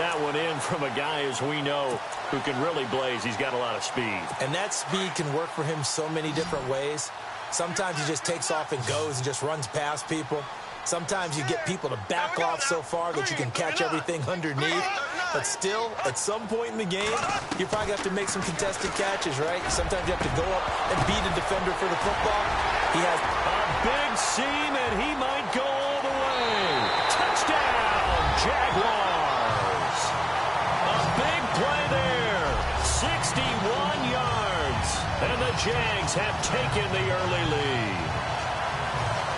That one in from a guy, as we know, who can really blaze. He's got a lot of speed. And that speed can work for him so many different ways. Sometimes he just takes off and goes and just runs past people. Sometimes you get people to back off so far that you can catch everything underneath. But still, at some point in the game, you probably have to make some contested catches, right? Sometimes you have to go up and beat a defender for the football. He has a big seam, and he might go all the way. Touchdown, Jaguars. A big play there. 61 yards. And the Jags have taken the early lead.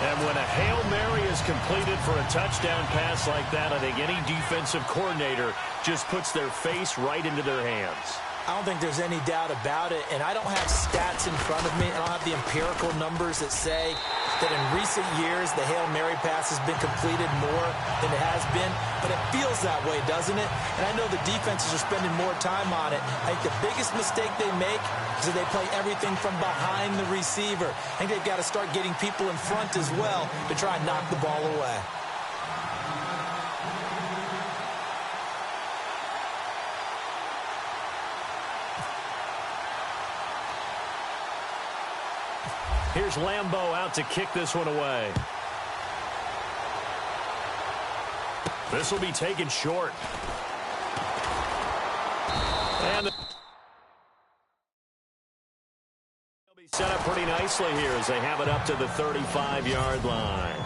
And when a Hail Mary is completed for a touchdown pass like that, I think any defensive coordinator just puts their face right into their hands. I don't think there's any doubt about it, and I don't have stats in front of me. I don't have the empirical numbers that say that in recent years the Hail Mary pass has been completed more than it has been, but it feels that way, doesn't it? And I know the defenses are spending more time on it. I think the biggest mistake they make is that they play everything from behind the receiver. I think they've got to start getting people in front as well to try and knock the ball away. Here's Lambeau out to kick this one away. This will be taken short. And they'll be set up pretty nicely here as they have it up to the 35-yard line.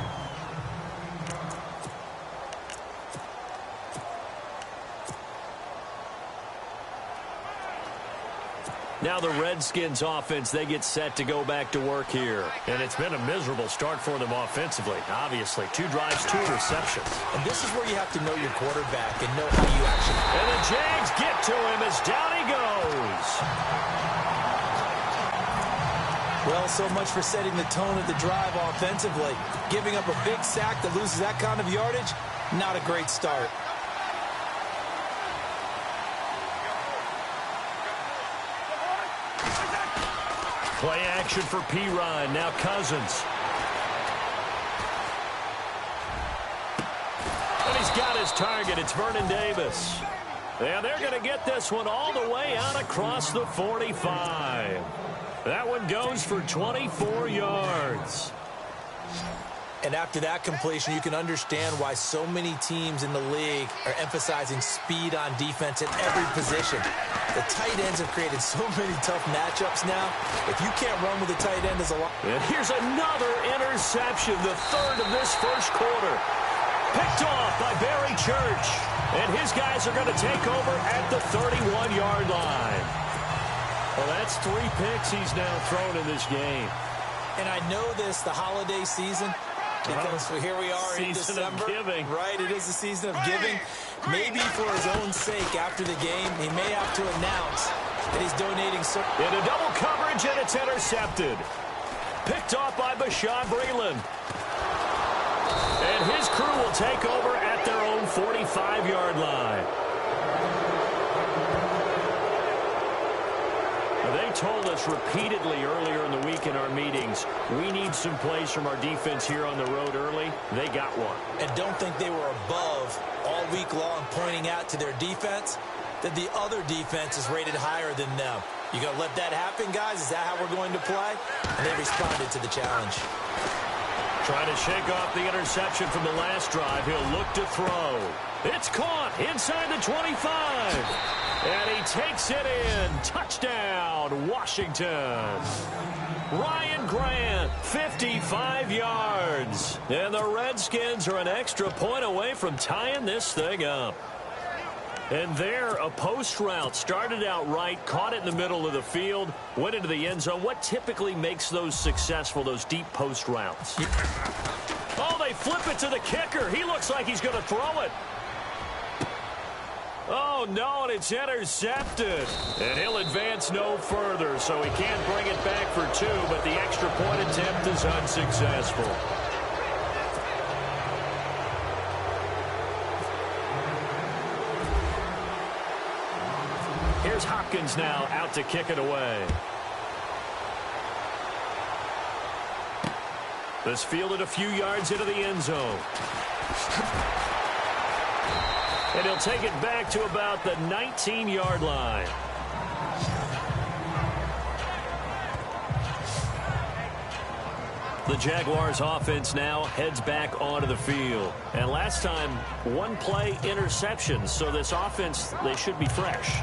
Now the Redskins offense, they get set to go back to work here. And it's been a miserable start for them offensively, obviously. 2 drives, 2 receptions. And this is where you have to know your quarterback and know how you actually... And the Jags get to him as down he goes. Well, so much for setting the tone of the drive offensively. Giving up a big sack that loses that kind of yardage, not a great start. Play action for P-Ryan. Now Cousins. And he's got his target. It's Vernon Davis. And they're going to get this one all the way out across the 45. That one goes for 24 yards. And after that completion, you can understand why so many teams in the league are emphasizing speed on defense at every position. The tight ends have created so many tough matchups now. If you can't run with a tight end as a lot. And here's another interception, the third of this first quarter. Picked off by Barry Church. And his guys are going to take over at the 31-yard line. Well, that's 3 picks he's now thrown in this game. And I know this, the holiday season, because here we are in December. Season of giving. Right, it is the season of giving. Maybe for his own sake, after the game, he may have to announce that he's donating. In a double coverage, and it's intercepted. Picked off by Bashaud Breeland. And his crew will take over at their own 45-yard line. They told us repeatedly earlier in the week in our meetings, we need some plays from our defense here on the road early. They got one. And don't think they were above all week long pointing out to their defense that the other defense is rated higher than them. You going to let that happen, guys? Is that how we're going to play? And they responded to the challenge. Trying to shake off the interception from the last drive. He'll look to throw. It's caught inside the 25. And he takes it in. Touchdown, Washington. Ryan Grant, 55 yards. And the Redskins are an extra point away from tying this thing up. And there, a post route started out right, caught it in the middle of the field, went into the end zone. What typically makes those successful, those deep post routes? Oh, they flip it to the kicker. He looks like he's going to throw it. Oh, no, and it's intercepted. And he'll advance no further, so he can't bring it back for 2, but the extra point attempt is unsuccessful. Here's Hopkins now out to kick it away. This fielded a few yards into the end zone. And he'll take it back to about the 19-yard line. The Jaguars offense now heads back onto the field. And last time, one play interception. So this offense, they should be fresh.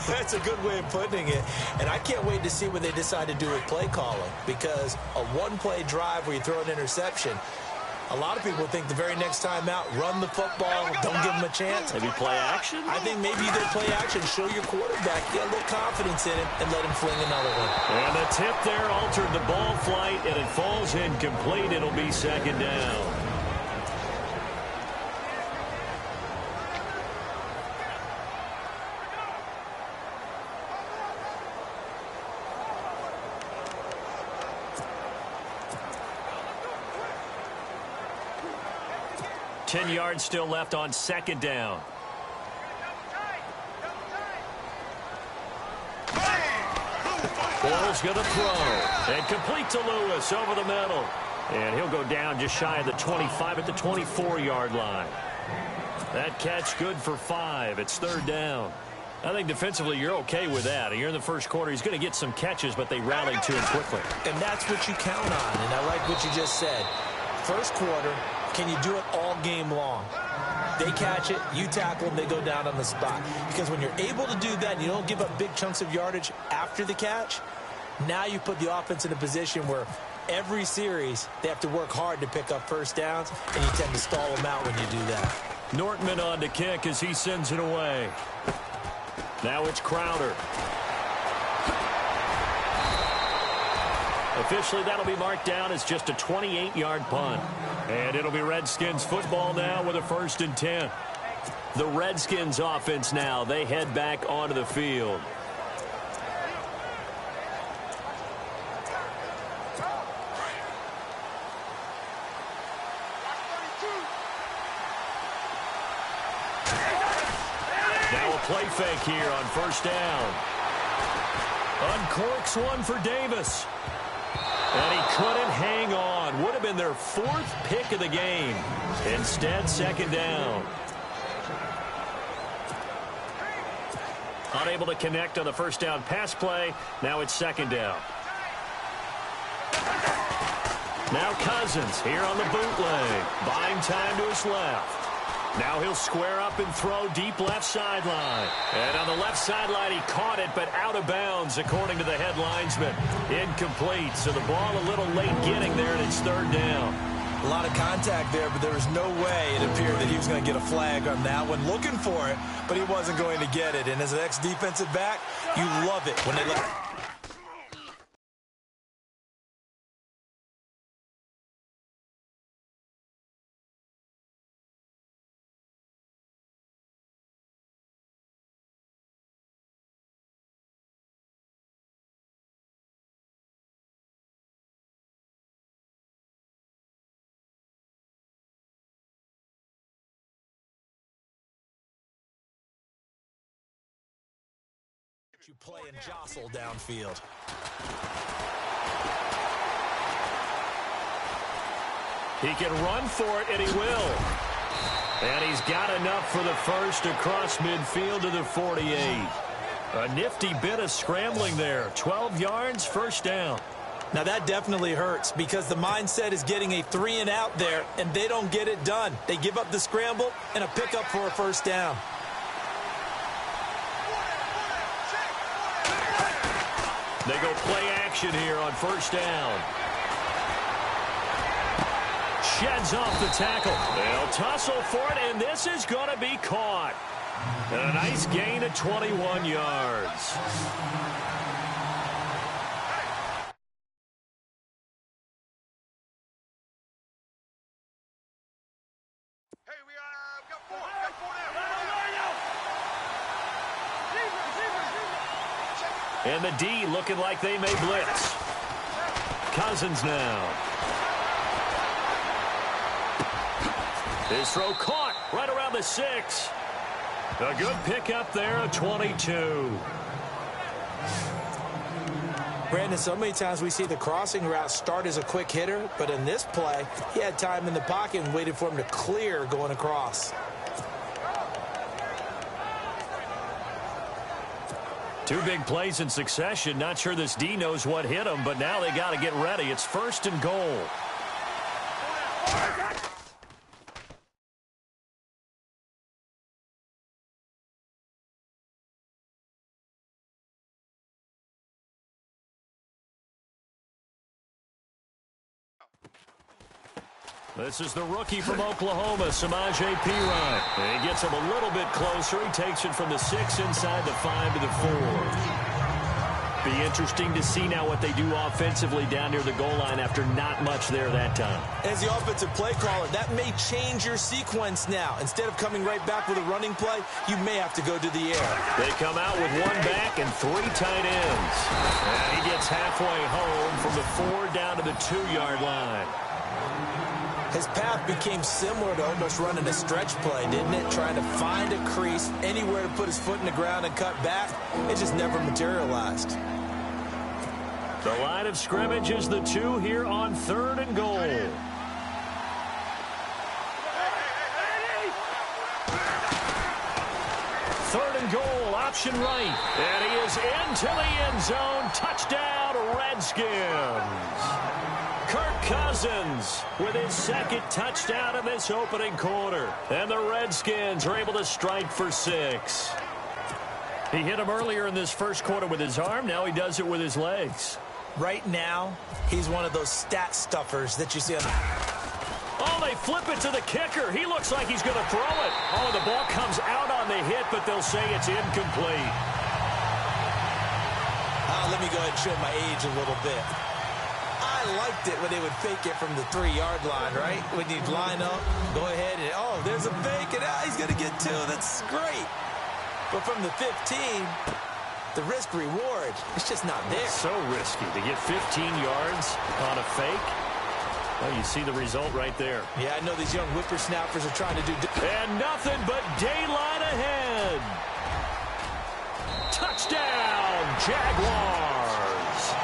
That's a good way of putting it. And I can't wait to see what they decide to do with play calling. Because a one-play drive where you throw an interception, a lot of people think the very next time out, run the football, don't give them a chance. Maybe play action? I think maybe either play action, show your quarterback, get a little confidence in him, and let him fling another one. And the tip there altered the ball flight, and it falls incomplete. It'll be second down. Ten yards still left on second down. Ball's going to throw. And complete to Lewis over the middle. And he'll go down just shy of the 25 at the 24-yard line. That catch good for 5. It's third down. I think defensively you're okay with that. You're in the first quarter. He's going to get some catches, but they rallied to him quickly. And that's what you count on. And I like what you just said. First quarter, can you do it all game long? They catch it, you tackle them, they go down on the spot. Because when you're able to do that and you don't give up big chunks of yardage after the catch, now you put the offense in a position where every series they have to work hard to pick up first downs, and you tend to stall them out when you do that. Nortman on to kick as he sends it away. Now it's Crowder. Officially, that'll be marked down as just a 28-yard punt. And it'll be Redskins football now with a 1st and 10. The Redskins offense now, they head back onto the field. Now a play fake here on first down. Uncorks one for Davis. And he couldn't hang on. Would have been their 4th pick of the game. Instead, second down. Unable to connect on the first down pass play. Now it's second down. Now Cousins here on the bootleg. Buying time to his left. Now he'll square up and throw deep left sideline. And on the left sideline, he caught it, but out of bounds, according to the head linesman. Incomplete, so the ball a little late getting there, and it's third down. A lot of contact there, but there was no way it appeared that he was going to get a flag on that one. Looking for it, but he wasn't going to get it. And as an ex-defensive back, you love it when they let... you play and jostle downfield. He can run for it, and he will. And he's got enough for the first across midfield to the 48. A nifty bit of scrambling there. 12 yards, first down. Now that definitely hurts because the mindset is getting a 3 and out there, and they don't get it done. They give up the scramble and a pickup for a first down. They go play action here on first down. Sheds off the tackle. They'll tussle for it, and this is going to be caught. And a nice gain of 21 yards. And the D looking like they may blitz. Cousins now. His throw caught right around the 6. A good pickup there, a 22. Brandon, so many times we see the crossing route start as a quick hitter, but in this play, he had time in the pocket and waited for him to clear going across. Two big plays in succession. Not sure this D knows what hit him, but now they got to get ready. It's 1st and goal. This is the rookie from Oklahoma, Samaje Perine. He gets him a little bit closer. He takes it from the 6 inside the 5 to the 4. Be interesting to see now what they do offensively down near the goal line after not much there that time. As the offensive play caller, that may change your sequence now. Instead of coming right back with a running play, you may have to go to the air. They come out with 1 back and 3 tight ends. And he gets halfway home from the 4 down to the 2-yard line. His path became similar to almost running a stretch play, didn't it? Trying to find a crease, anywhere to put his foot in the ground and cut back. It just never materialized. The line of scrimmage is the 2 here on 3rd and goal. Third and goal, option right. And he is into the end zone. Touchdown, Redskins. Kirk Cousins with his 2nd touchdown in this opening quarter. And the Redskins are able to strike for 6. He hit him earlier in this first quarter with his arm. Now he does it with his legs. Right now, he's one of those stat stuffers that you see on the... Oh, they flip it to the kicker. He looks like he's going to throw it. Oh, the ball comes out on the hit, but they'll say it's incomplete. Let me go ahead and show my age a little bit. I liked it when they would fake it from the 3-yard line, right? When you'd line up, go ahead and, oh, there's a fake, and he's going to get 2. That's great. But from the 15, the risk-reward, it's just not there. So risky to get 15 yards on a fake. Well, you see the result right there. Yeah, I know these young whippersnappers are trying to do... And nothing but daylight ahead. Touchdown, Jaguars.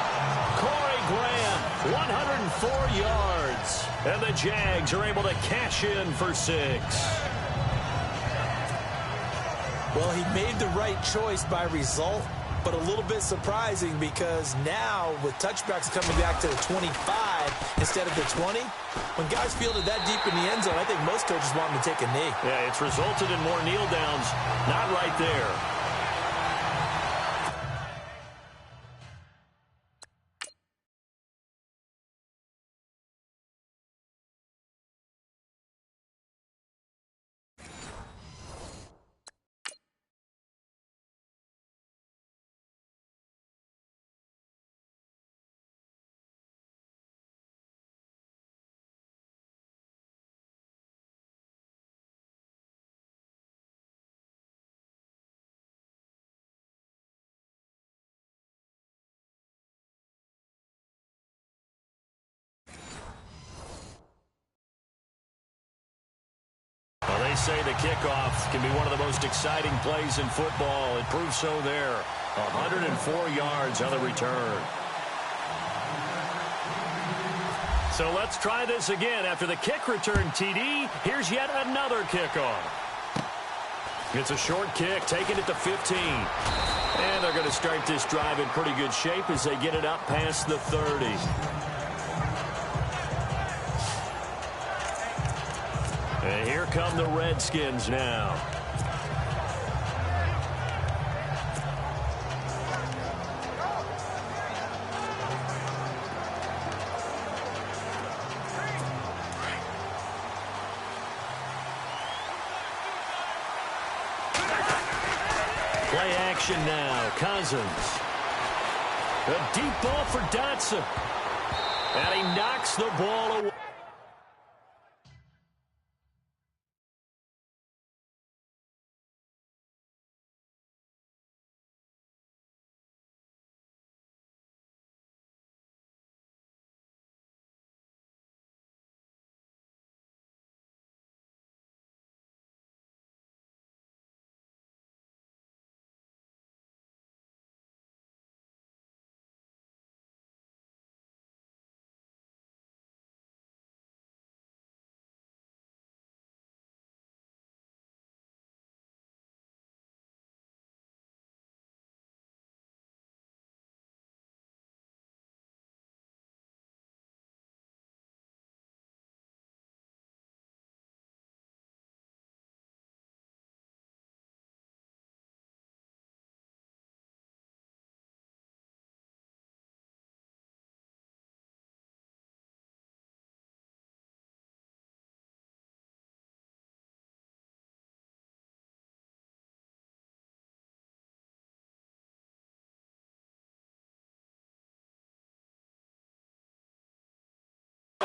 Corey Graham, 104 yards. And the Jags are able to cash in for 6. Well, he made the right choice by result, but a little bit surprising because now with touchbacks coming back to the 25 instead of the 20, when guys fielded that deep in the end zone, I think most coaches want them to take a knee. Yeah, it's resulted in more kneel downs. Not right there. Well, they say the kickoff can be one of the most exciting plays in football. It proves so there. 104 yards on the return. So let's try this again. After the kick return TD, here's yet another kickoff. It's a short kick, taking it to 15. And they're going to start this drive in pretty good shape as they get it up past the 30. And here come the Redskins now. Play action now. Cousins. A deep ball for Dotson. And he knocks the ball away.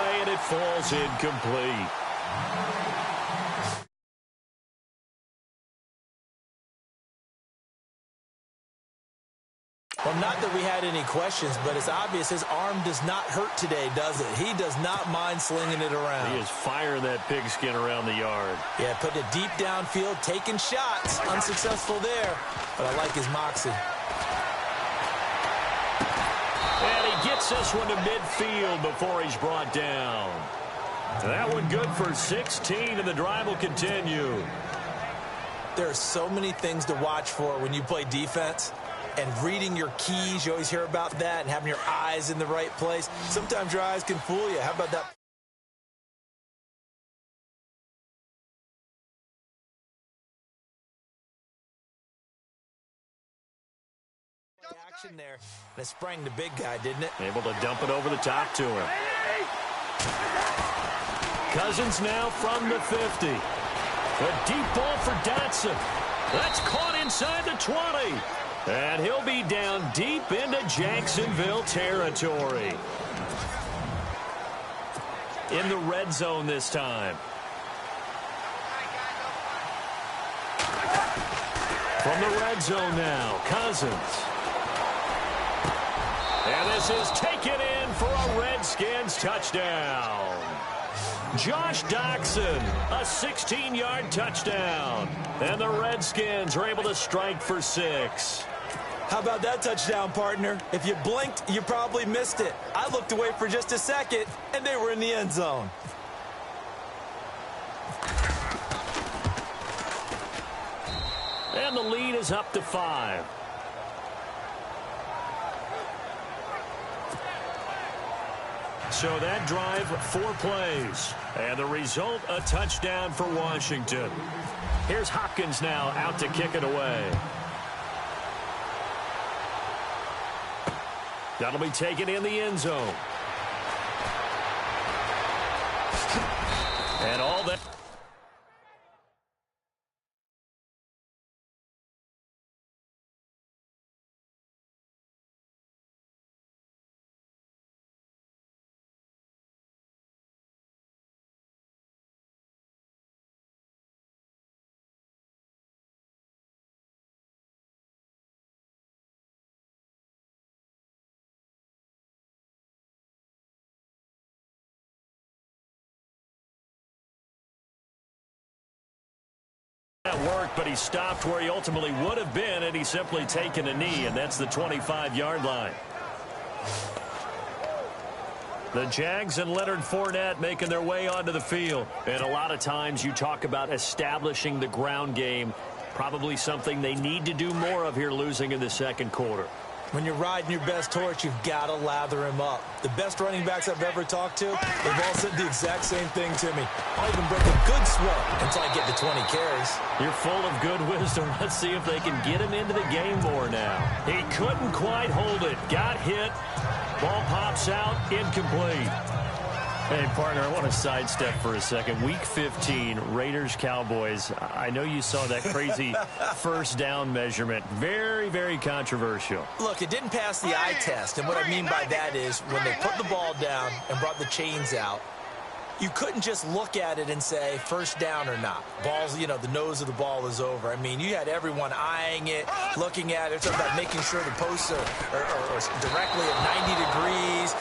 And it falls incomplete. Well, not that we had any questions, but it's obvious his arm does not hurt today, does it? He does not mind slinging it around. He is firing that pigskin around the yard. Yeah, putting it deep downfield, taking shots. Unsuccessful there, but I like his moxie. And he gets this one to midfield before he's brought down. That one good for 16, and the drive will continue. There are so many things to watch for when you play defense. And reading your keys, you always hear about that, and having your eyes in the right place. Sometimes your eyes can fool you. How about that? Action there. That sprang the big guy, didn't it? Able to dump it over the top to him. Cousins now from the 50. A deep ball for Dotson. That's caught inside the 20. And he'll be down deep into Jacksonville territory. In the red zone this time. From the red zone now, Cousins. And this is taken in for a Redskins touchdown. Josh Doctson, a 16-yard touchdown. And the Redskins are able to strike for 6. How about that touchdown, partner? If you blinked, you probably missed it. I looked away for just a second, and they were in the end zone. And the lead is up to 5. So that drive, 4 plays. And the result, a touchdown for Washington. Here's Hopkins now out to kick it away. That'll be taken in the end zone. And all that. That worked, but he stopped where he ultimately would have been had he simply taken a knee, and that's the 25-yard line. The Jags and Leonard Fournette making their way onto the field. And a lot of times you talk about establishing the ground game, probably something they need to do more of here losing in the second quarter. When you're riding your best horse, you've got to lather him up. The best running backs I've ever talked to, they've all said the exact same thing to me. I'll even break a good sweat until I get to 20 carries. You're full of good wisdom. Let's see if they can get him into the game more now. He couldn't quite hold it. Got hit. Ball pops out. Incomplete. Hey, partner, I want to sidestep for a second. Week 15, Raiders-Cowboys. I know you saw that crazy first down measurement. Very, very controversial. Look, it didn't pass the eye test, and what I mean by that is when they put the ball down and brought the chains out, you couldn't just look at it and say first down or not. Ball's, you know, the nose of the ball is over. I mean, you had everyone eyeing it, looking at it. It's about making sure the posts are directly at 90 degrees.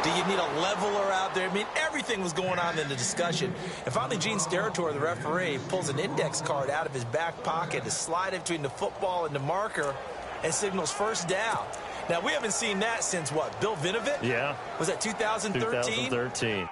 Do you need a leveler out there? I mean, everything was going on in the discussion. And finally, Gene Steratore, the referee, pulls an index card out of his back pocket to slide it between the football and the marker and signals first down. Now, we haven't seen that since, what, Bill Vinovich? Yeah. Was that 2013? 2013.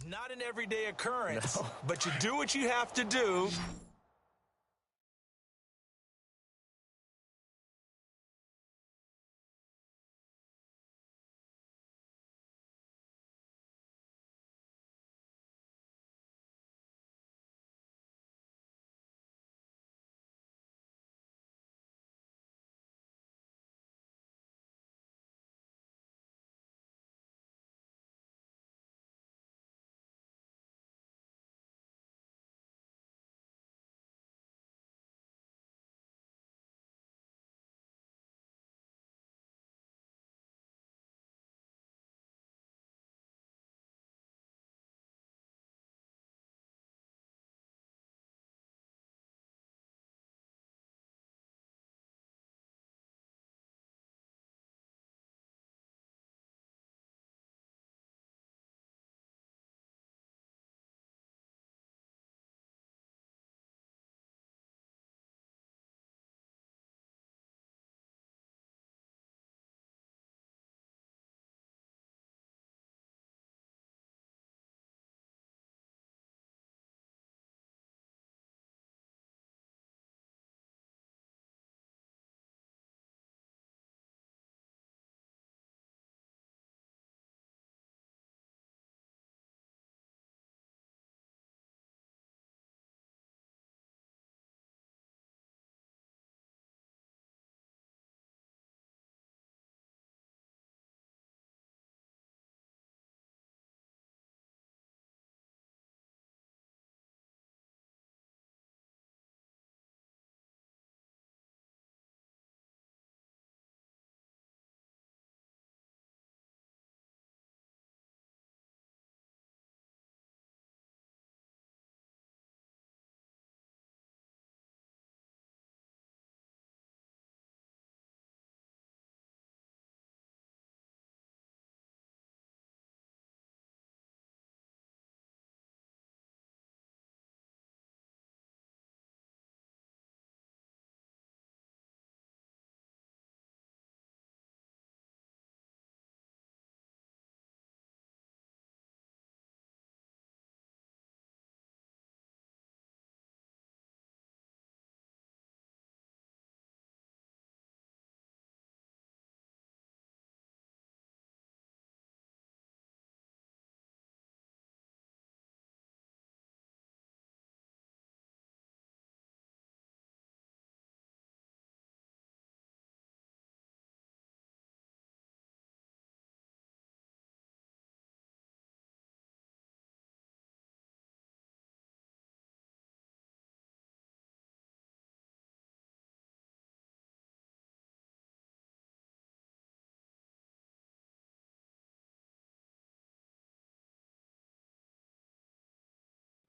Not an everyday occurrence, No. but you do what you have to do.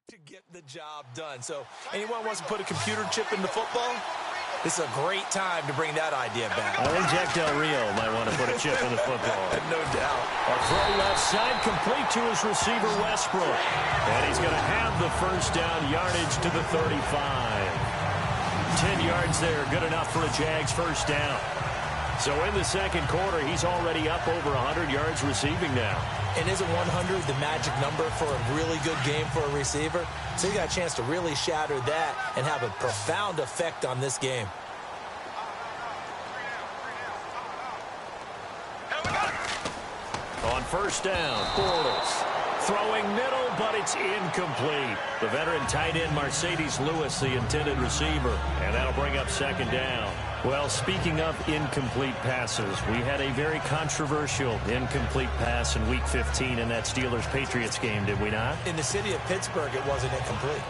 To get the job done. So anyone wants to put a computer chip into football, this is a great time to bring that idea back. I think Jack Del Rio might want to put a chip in the football. No doubt. A throw left side, complete to his receiver, Westbrook. And he's going to have the first down, yardage to the 35. 10 yards there, good enough for a Jags first down. So in the second quarter, he's already up over 100 yards receiving now. And isn't 100 the magic number for a really good game for a receiver? So you got a chance to really shatter that and have a profound effect on this game. On first down, Bortles. Throwing middle, but it's incomplete. The veteran tight end, Mercedes Lewis, the intended receiver. And that'll bring up second down. Well, speaking of incomplete passes, we had a very controversial incomplete pass in Week 15 in that Steelers-Patriots game, did we not? In the city of Pittsburgh, it wasn't incomplete.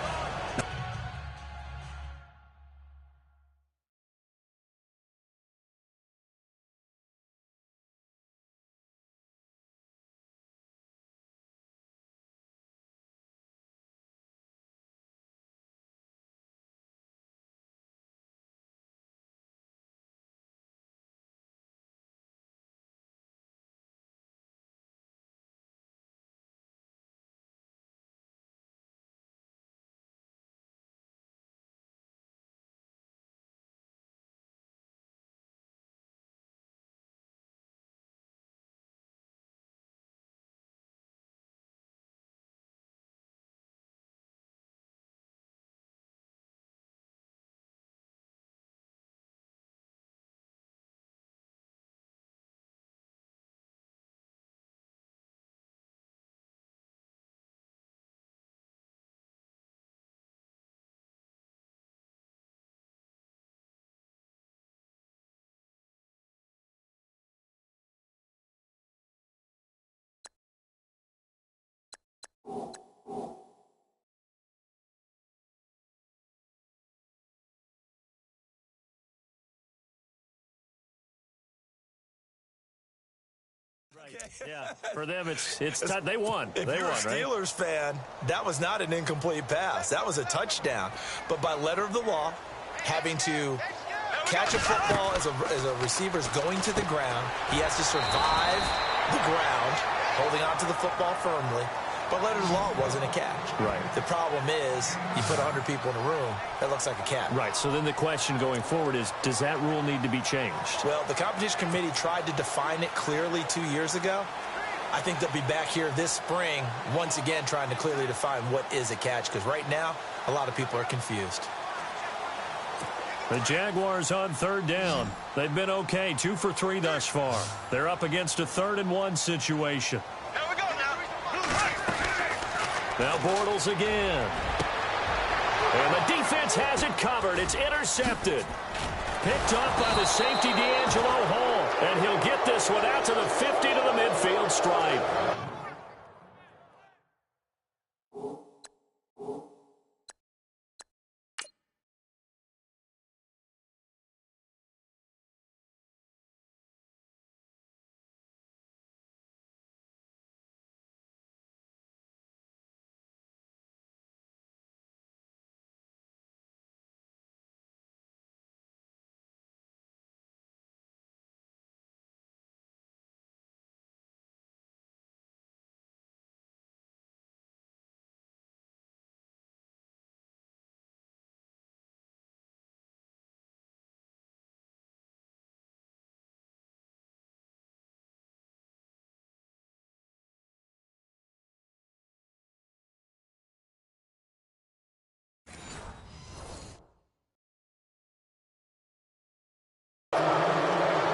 Okay. Yeah, for them, it's they won. If they you're won, a Steelers fan, that was not an incomplete pass. That was a touchdown. But by letter of the law, having to catch a football as a receiver is going to the ground, he has to survive the ground, holding onto the football firmly. But letter of the law wasn't a catch. Right. The problem is you put 100 people in a room, that looks like a catch. Right. So then the question going forward is, does that rule need to be changed? Well, the competition committee tried to define it clearly 2 years ago. I think they'll be back here this spring once again trying to clearly define what is a catch, because right now a lot of people are confused. The Jaguars on third down. They've been okay, 2 for 3 thus far. They're up against a 3rd-and-1 situation. Here we go now. Now Bortles again. And the defense has it covered. It's intercepted. Picked off by the safety, D'Angelo Hall. And he'll get this one out to the 50 to the midfield stripe.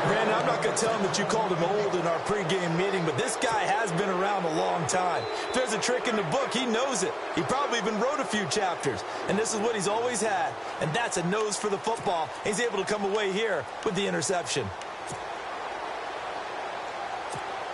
Brandon, I'm not going to tell him that you called him old in our pregame meeting, but this guy has been around a long time. If there's a trick in the book, he knows it. He probably even wrote a few chapters, and this is what he's always had, and that's a nose for the football. He's able to come away here with the interception.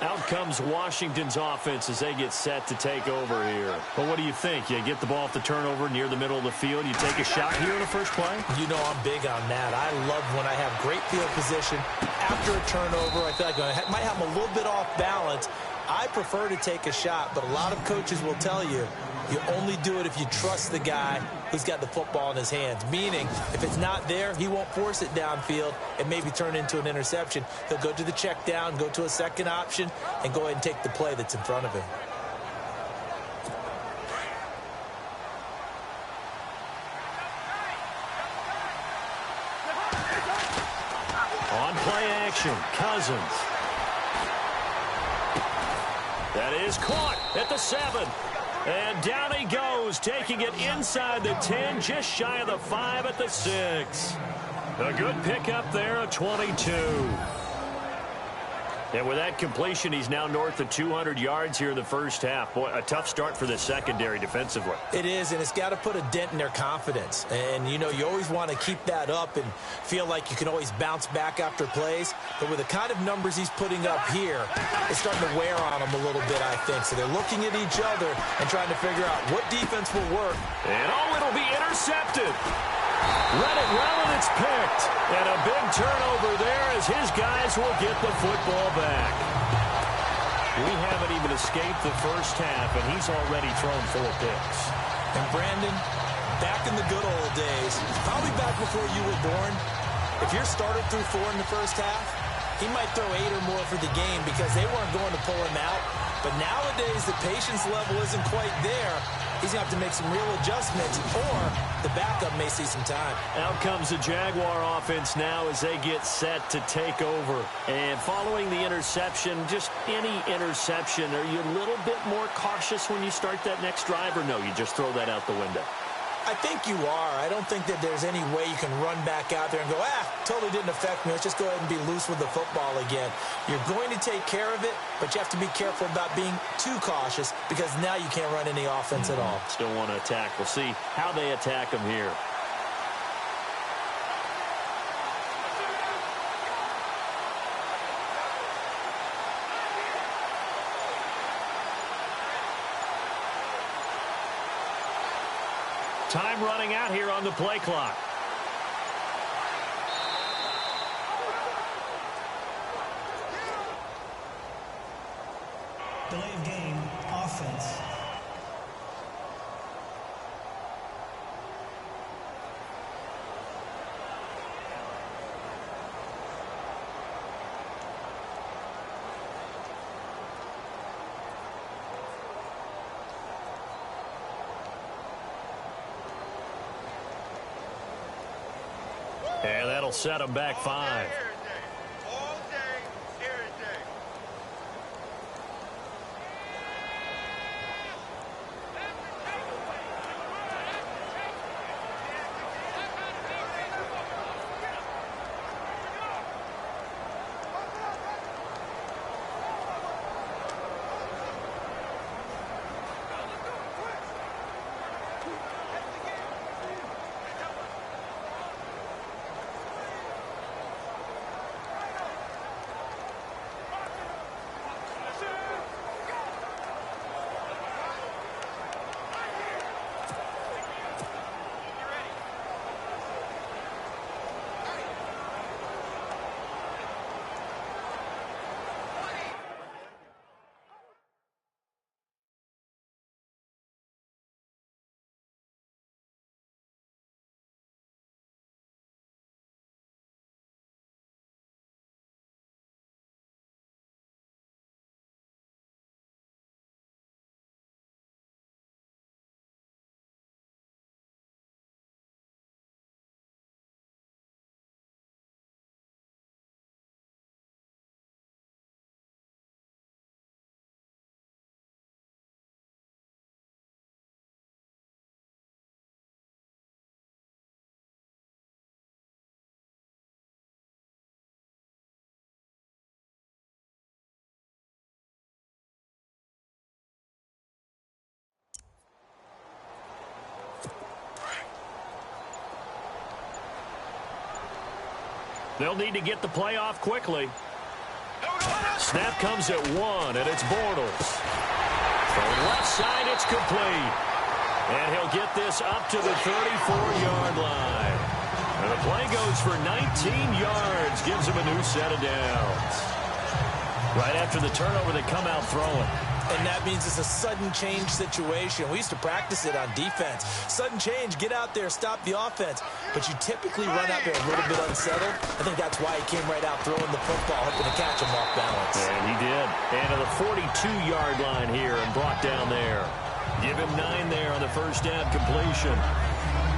Out comes Washington's offense as they get set to take over here. But what do you think? You get the ball off the turnover near the middle of the field. You take a shot here in the first play? You know I'm big on that. I love when I have great field position. After a turnover, I feel like I might have them a little bit off balance. I prefer to take a shot, but a lot of coaches will tell you, you only do it if you trust the guy who's got the football in his hands. Meaning, if it's not there, he won't force it downfield and maybe turn into an interception. He'll go to the check down, go to a second option, and go ahead and take the play that's in front of him. On play action, Cousins. That is caught at the 7. And down he goes, taking it inside the 10, just shy of the 5 at the 6. A good pickup there, a 22. And with that completion, he's now north of 200 yards here in the first half. Boy, a tough start for the secondary defensively. It is, and it's got to put a dent in their confidence. And, you know, you always want to keep that up and feel like you can always bounce back after plays. But with the kind of numbers he's putting up here, it's starting to wear on them a little bit, I think. So they're looking at each other and trying to figure out what defense will work. And, oh, it'll be intercepted. Read it well, and it's picked. And a big turnover there as his guys will get the football back. We haven't even escaped the first half, and he's already thrown 4 picks. And Brandon, back in the good old days, probably back before you were born, if your starter threw 4 in the first half, he might throw 8 or more for the game because they weren't going to pull him out. But nowadays, the patience level isn't quite there. He's going to have to make some real adjustments, or the backup may see some time. Out comes the Jaguar offense now as they get set to take over. And following the interception, just any interception, are you a little bit more cautious when you start that next drive, or no, you just throw that out the window? I think you are. I don't think that there's any way you can run back out there and go, totally didn't affect me. Let's just go ahead and be loose with the football again. You're going to take care of it, but you have to be careful about being too cautious because now you can't run any offense at all. Still want to attack. We'll see how they attack him here. Time running out here on the play clock. Delay of game, offense. And that'll set them back 5. They'll need to get the play off quickly. Snap comes at 1, and it's Bortles. From left side, it's complete. And he'll get this up to the 34-yard line. And the play goes for 19 yards, gives him a new set of downs. Right after the turnover, they come out throwing. And that means it's a sudden change situation. We used to practice it on defense. Sudden change, get out there, stop the offense. But you typically run out there a little bit unsettled. I think that's why he came right out throwing the football, hoping to catch him off balance. And he did. And to the 42-yard line here and brought down there. Give him 9 there on the first down completion.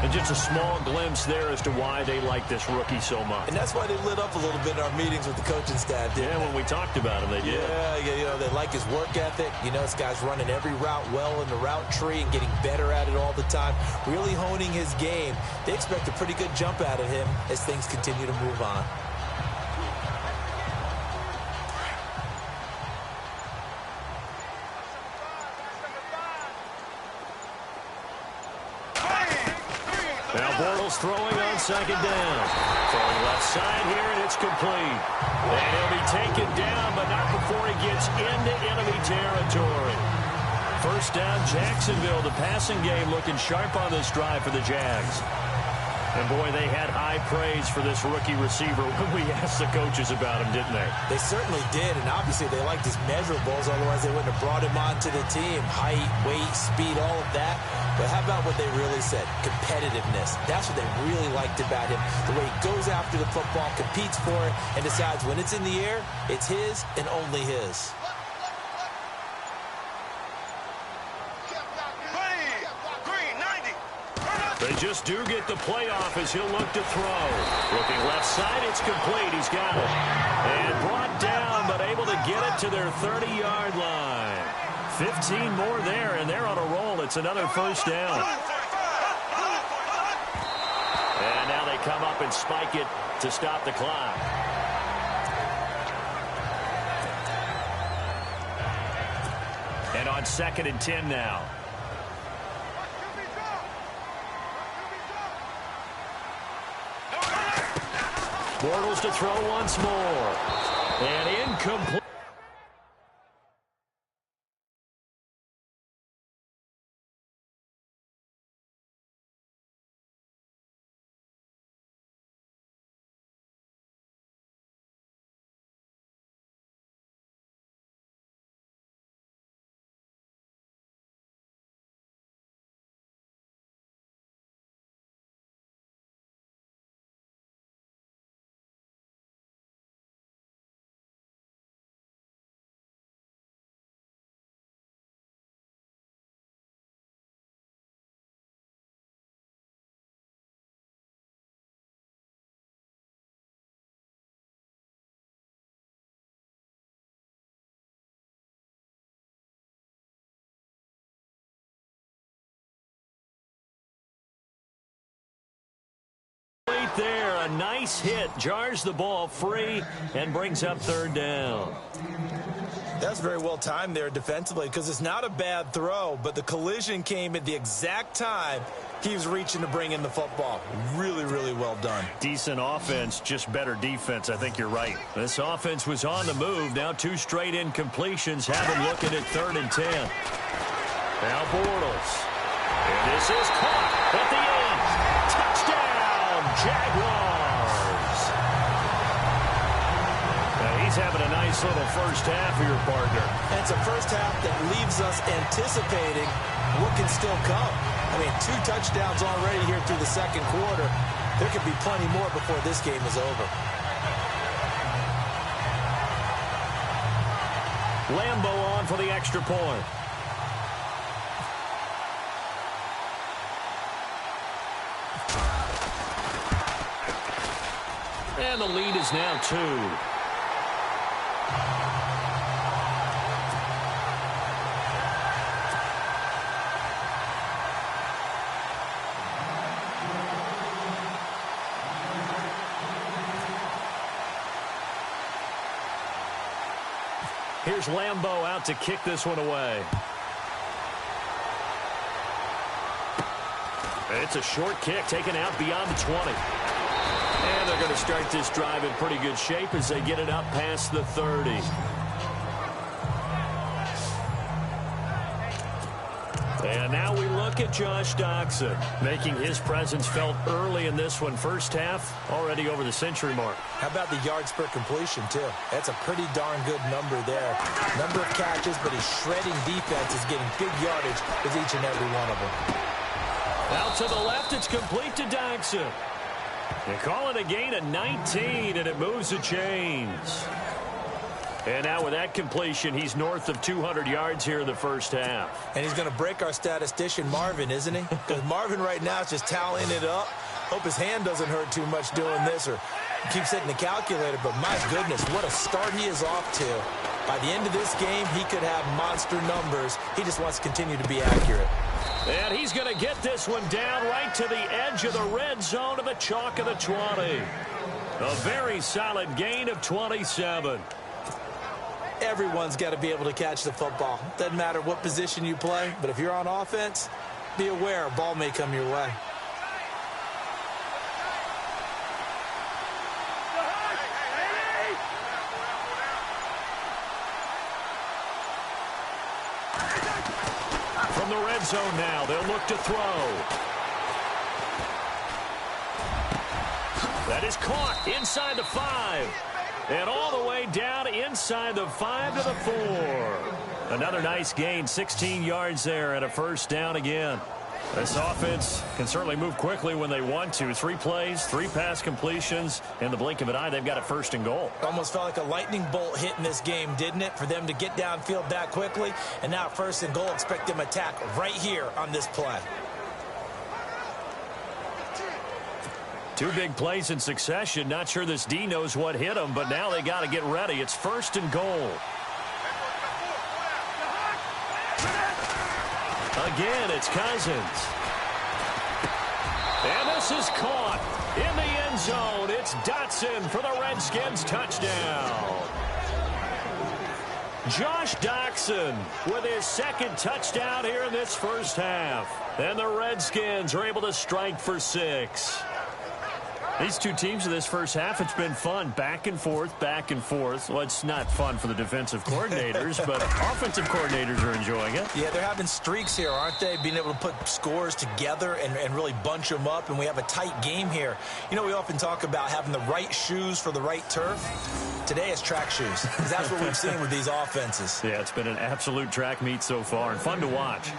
And just a small glimpse there as to why they like this rookie so much. And that's why they lit up a little bit in our meetings with the coaching staff, didn't they? When we talked about him, they did. Yeah, you know, they like his work ethic. You know, this guy's running every route well in the route tree and getting better at it all the time, really honing his game. They expect a pretty good jump out of him as things continue to move on. Now Bortles throwing on second down. Throwing left side here, and it's complete. And he'll be taken down, but not before he gets into enemy territory. First down, Jacksonville. The passing game looking sharp on this drive for the Jags. And, boy, they had high praise for this rookie receiver when we asked the coaches about him, didn't they? They certainly did, and obviously they liked his measurables. Otherwise, they wouldn't have brought him onto the team. Height, weight, speed, all of that. But how about what they really said? Competitiveness. That's what they really liked about him. The way he goes after the football, competes for it, and decides when it's in the air, it's his and only his. They just do get the playoff as he'll look to throw. Looking left side, it's complete. He's got it. And brought down, but able to get it to their 30-yard line. 15 more there, and they're on a roll. It's another first down. And now they come up and spike it to stop the clock. And on 2nd and 10 now. Bortles to throw once more. And incomplete. Right there, a nice hit, jars the ball free and brings up third down. That's very well timed there defensively because it's not a bad throw, but the collision came at the exact time he was reaching to bring in the football. Really, really well done. Decent offense, just better defense. I think you're right. This offense was on the move. Now 2 straight incompletions have him looking at 3rd and 10. Now Bortles. And this is caught at the 8. Touchdown, Jaguars. Now he's having a nice little first half here, partner. And it's a first half that leaves us anticipating what can still come. I mean, 2 touchdowns already here through the second quarter. There could be plenty more before this game is over. Lambo on for the extra point. And the lead is now 2. Here's Lambo out to kick this one away. It's a short kick taken out beyond the 20. And they're going to start this drive in pretty good shape as they get it up past the 30. And now we look at Josh Doxson, making his presence felt early in this one. First half, already over the century mark. How about the yards per completion, too? That's a pretty darn good number there. Number of catches, but his shredding defense is getting big yardage with each and every one of them. Out to the left, it's complete to Doxson. They call it a gain of 19, and it moves the chains. And now with that completion, he's north of 200 yards here in the first half. And he's going to break our statistician, Marvin, isn't he? Because Marvin right now is just tallying it up. Hope his hand doesn't hurt too much doing this or keeps hitting the calculator. But my goodness, what a start he is off to. By the end of this game, he could have monster numbers. He just wants to continue to be accurate. And he's going to get this one down right to the edge of the red zone to the chalk of the 20. A very solid gain of 27. Everyone's got to be able to catch the football. Doesn't matter what position you play, but if you're on offense, be aware a ball may come your way. From the red zone now, they'll look to throw. That is caught inside the 5. And all the way down inside the 5 to the 4. Another nice gain, 16 yards there and a first down again. This offense can certainly move quickly when they want to. 3 plays, 3 pass completions. In the blink of an eye, they've got a first and goal. Almost felt like a lightning bolt hit in this game, didn't it? For them to get downfield that quickly. And now first and goal, expect them attack right here on this play. 2 big plays in succession. Not sure this D knows what hit him, but now they got to get ready. It's first and goal. Again, it's Cousins. And this is caught in the end zone. It's Dotson for the Redskins touchdown. Josh Doxson with his second touchdown here in this first half. And the Redskins are able to strike for 6. These 2 teams in this first half, it's been fun. Back and forth, back and forth. Well, it's not fun for the defensive coordinators, but offensive coordinators are enjoying it. Yeah, they're having streaks here, aren't they? Being able to put scores together and really bunch them up, and we have a tight game here. You know, we often talk about having the right shoes for the right turf. Today it's track shoes, because that's what we've seen with these offenses. Yeah, it's been an absolute track meet so far, and fun to watch.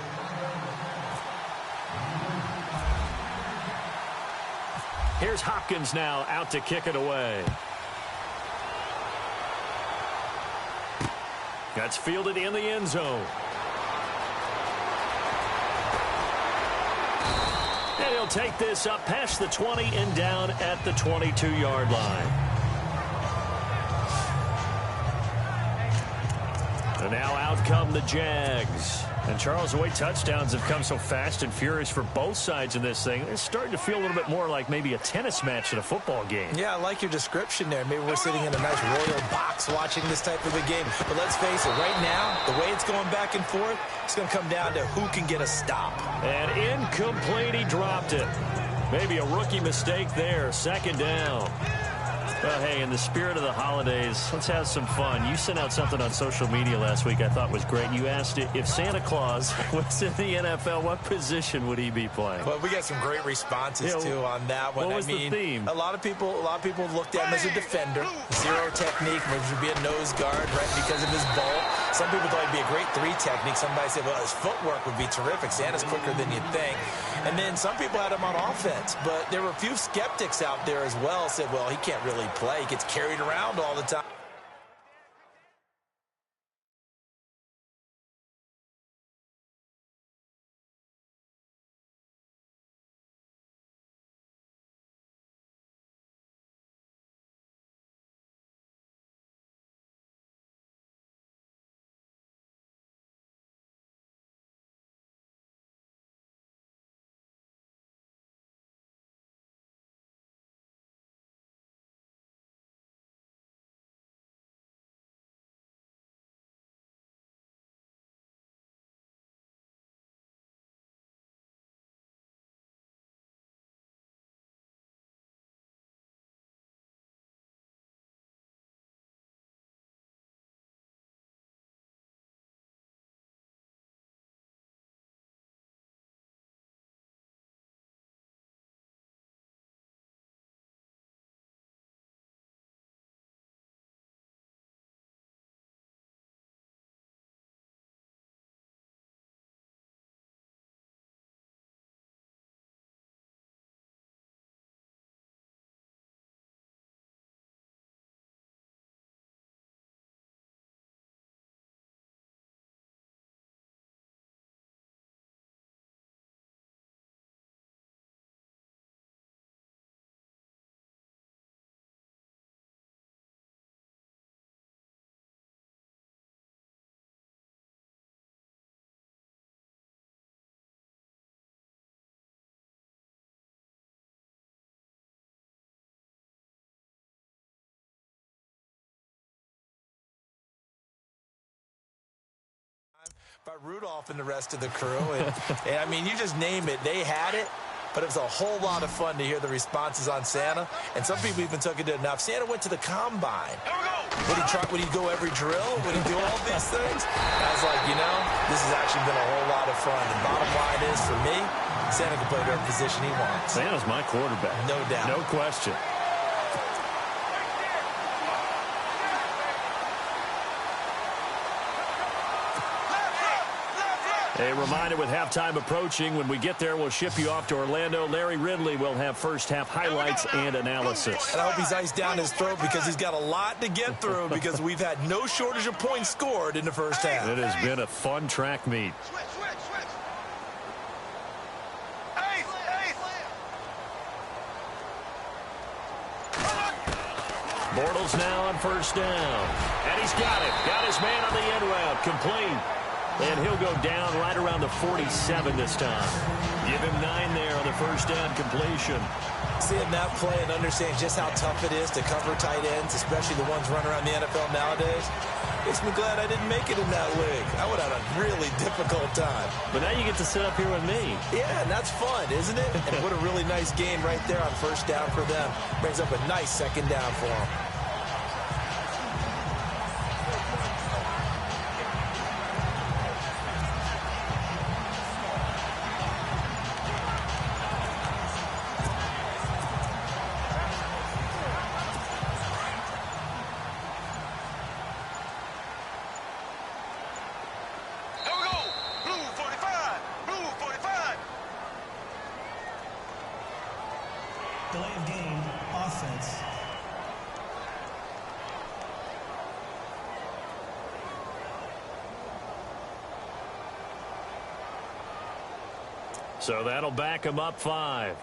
Here's Hopkins now out to kick it away. That's fielded in the end zone. And he'll take this up past the 20 and down at the 22-yard line. And now out come the Jags. And, Charles, the way touchdowns have come so fast and furious for both sides in this thing, it's starting to feel a little bit more like maybe a tennis match than a football game. Yeah, I like your description there. Maybe we're sitting in a nice royal box watching this type of a game. But let's face it, right now, the way it's going back and forth, it's going to come down to who can get a stop. And incomplete, he dropped it. Maybe a rookie mistake there, second down. Well, hey, in the spirit of the holidays, let's have some fun. You sent out something on social media last week I thought was great. You asked if Santa Claus was in the NFL, what position would he be playing? Well, we got some great responses, too, on that one. What was the theme? A lot of people looked at him as a defender. Zero technique, which would be a nose guard, right, because of his bulk. Some people thought he'd be a great 3 technique. Somebody said, well, his footwork would be terrific. Santa's quicker than you'd think. And then some people had him on offense. But there were a few skeptics out there as well said, well, he can't really play. He gets carried around all the time. By Rudolph and the rest of the crew. And I mean, you just name it. They had it, but it was a whole lot of fun to hear the responses on Santa. And some people even took it to enough. Santa went to the combine. Would he go every drill? Would he do all these things? I was like, this has actually been a whole lot of fun. And bottom line is, for me, Santa can play whatever position he wants. Santa's my quarterback. No doubt. No question. A reminder with halftime approaching, when we get there, we'll ship you off to Orlando. Larry Ridley will have first-half highlights and analysis. And I hope he's iced down his throat because he's got a lot to get through because we've had no shortage of points scored in the first half. It has been a fun track meet. Bortles now on first down. And he's got it. Got his man on the end route. Complete. And he'll go down right around the 47 this time. Give him 9 there on the first down completion. Seeing that play and understanding just how tough it is to cover tight ends, especially the ones running around the NFL nowadays, makes me glad I didn't make it in that league. I would have had a really difficult time. But now you get to sit up here with me. Yeah, and that's fun, isn't it? And what a really nice game right there on first down for them. Brings up a nice second down for them. Delay of game, offense. So that'll back him up 5.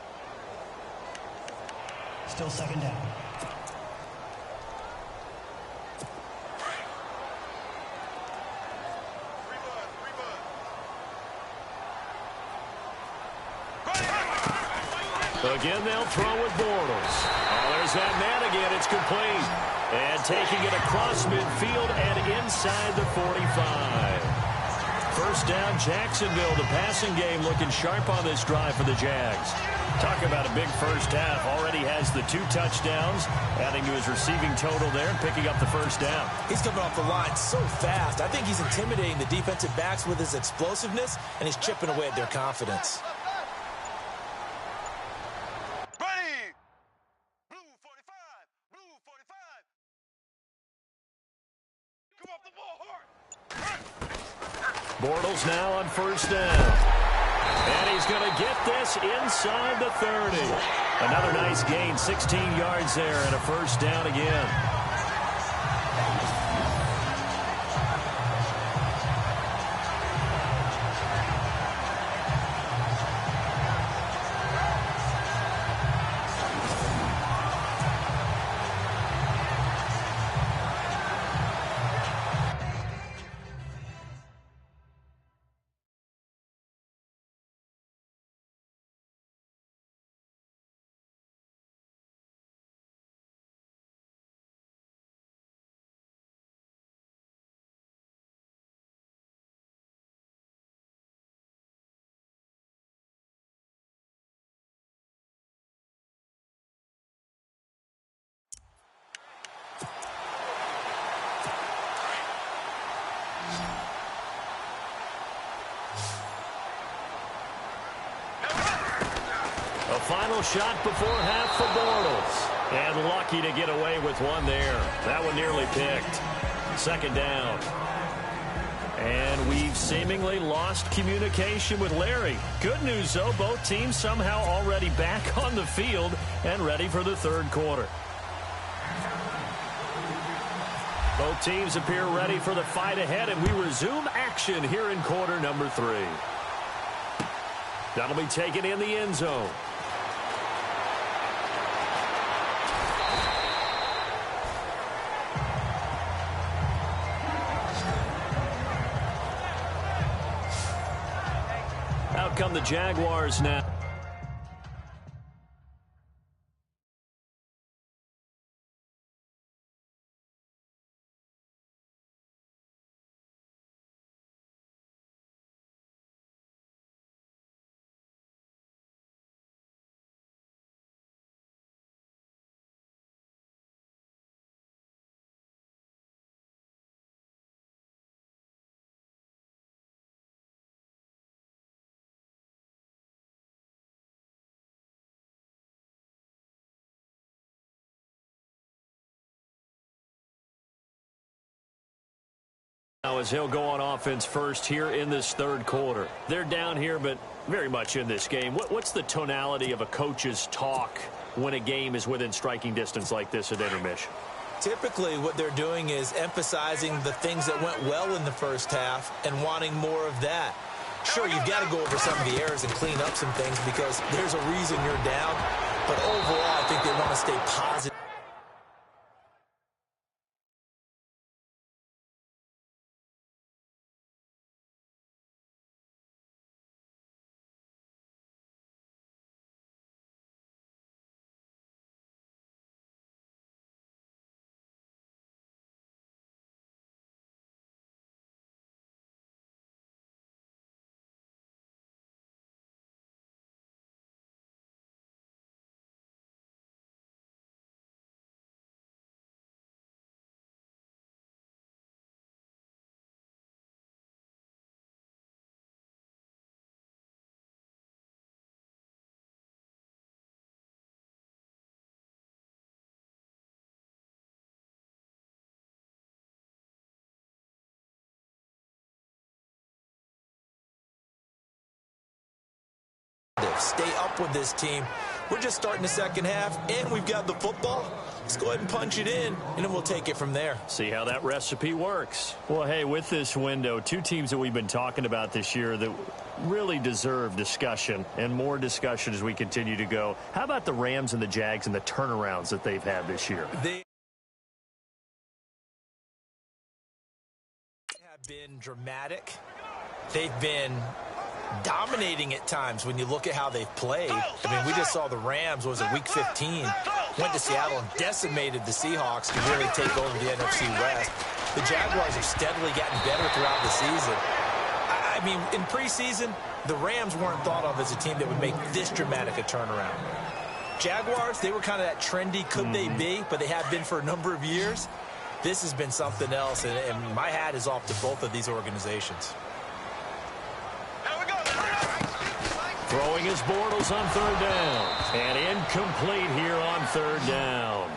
Still second down. Again, they'll throw with Bortles. Oh, there's that man again. It's complete. And taking it across midfield and inside the 45. First down, Jacksonville. The passing game looking sharp on this drive for the Jags. Talk about a big first half. Already has the 2 touchdowns, adding to his receiving total there and picking up the first down. He's coming off the line so fast. I think he's intimidating the defensive backs with his explosiveness, and he's chipping away at their confidence. Ready! Blue 45! Blue 45! Come off the ball hard! Bortles now on first down. And he's going to get this inside the 30. Another nice gain, 16 yards there, and a first down again. A final shot before half for Bortles. And lucky to get away with one there. That one nearly picked. Second down. And we've seemingly lost communication with Larry. Good news, though, both teams somehow already back on the field and ready for the third quarter. Both teams appear ready for the fight ahead, and we resume action here in quarter number 3. That'll be taken in the end zone. Out come the Jaguars now. Now as he'll go on offense first here in this third quarter. They're down here, but very much in this game. What's the tonality of a coach's talk when a game is within striking distance like this at intermission? Typically, what they're doing is emphasizing the things that went well in the first half and wanting more of that. Sure, you've got to go over some of the errors and clean up some things because there's a reason you're down. But overall, I think they want to stay positive. Stay up with this team. We're just starting the second half, and we've got the football. Let's go ahead and punch it in, and then we'll take it from there. See how that recipe works. Well, hey, with this window, two teams that we've been talking about this year that really deserve discussion and more discussion as we continue to go. How about the Rams and the Jags and the turnarounds that they've had this year? They have been dramatic. They've been dominating at times when you look at how they've played. I mean, we just saw the Rams, was it week 15, went to Seattle and decimated the Seahawks to really take over the NFC West. The Jaguars have steadily gotten better throughout the season. I mean, in preseason, the Rams weren't thought of as a team that would make this dramatic a turnaround. Jaguars, they were kind of that trendy could they be, but they have been for a number of years. This has been something else, and my hat is off to both of these organizations. Throwing his Bortles on third down. And incomplete here on third down.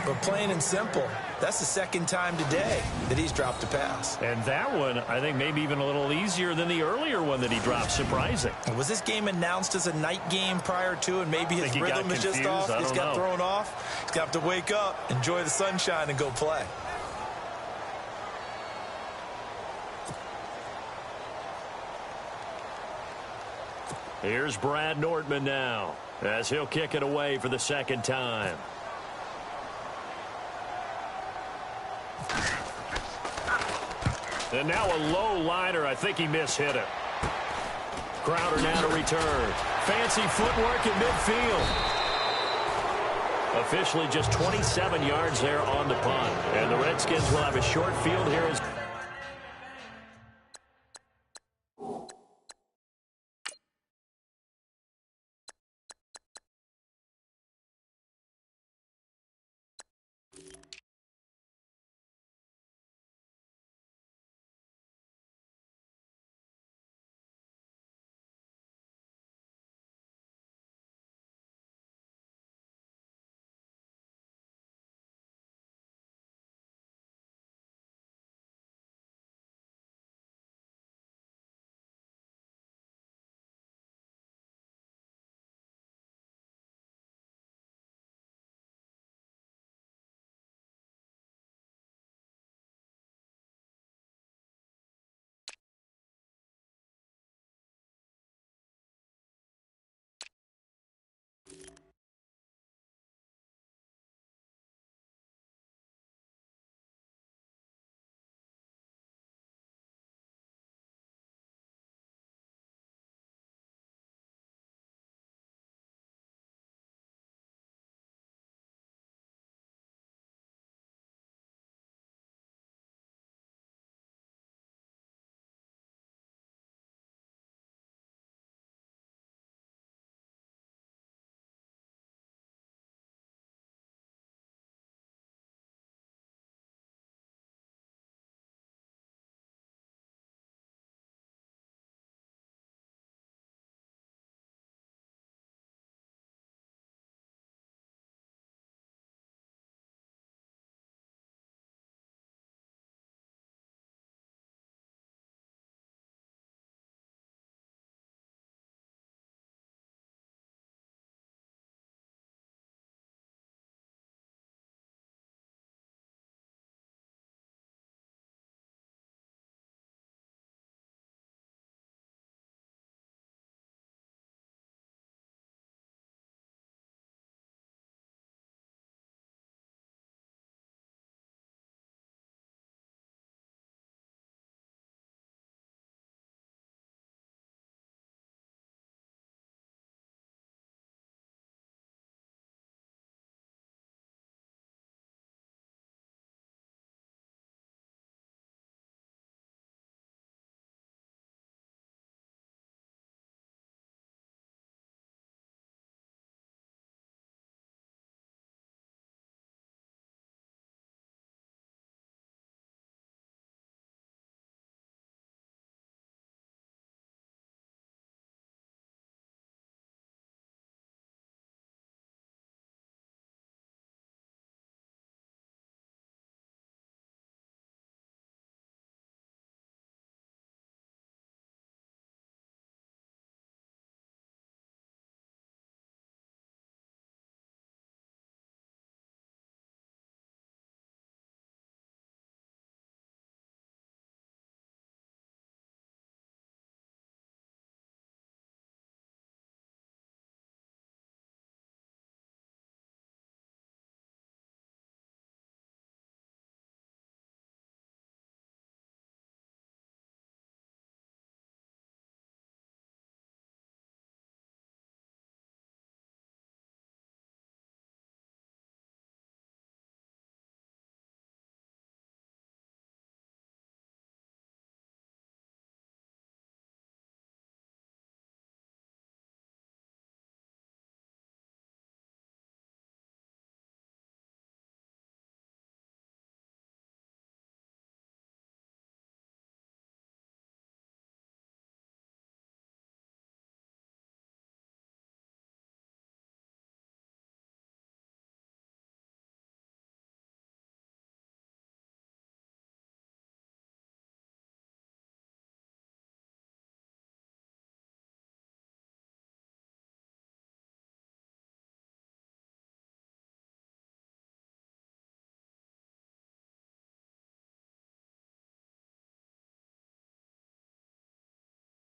But plain and simple, that's the second time today that he's dropped a pass. And that one, I think, maybe even a little easier than the earlier one that he dropped. Surprising. Was this game announced as a night game prior to, and maybe his rhythm is just off? He's got thrown off. He's got to wake up, enjoy the sunshine, and go play. Here's Brad Nordman now, as he'll kick it away for the second time. And now a low liner. I think he mishit it. Crowder now to return. Fancy footwork in midfield. Officially just 27 yards there on the punt. And the Redskins will have a short field here as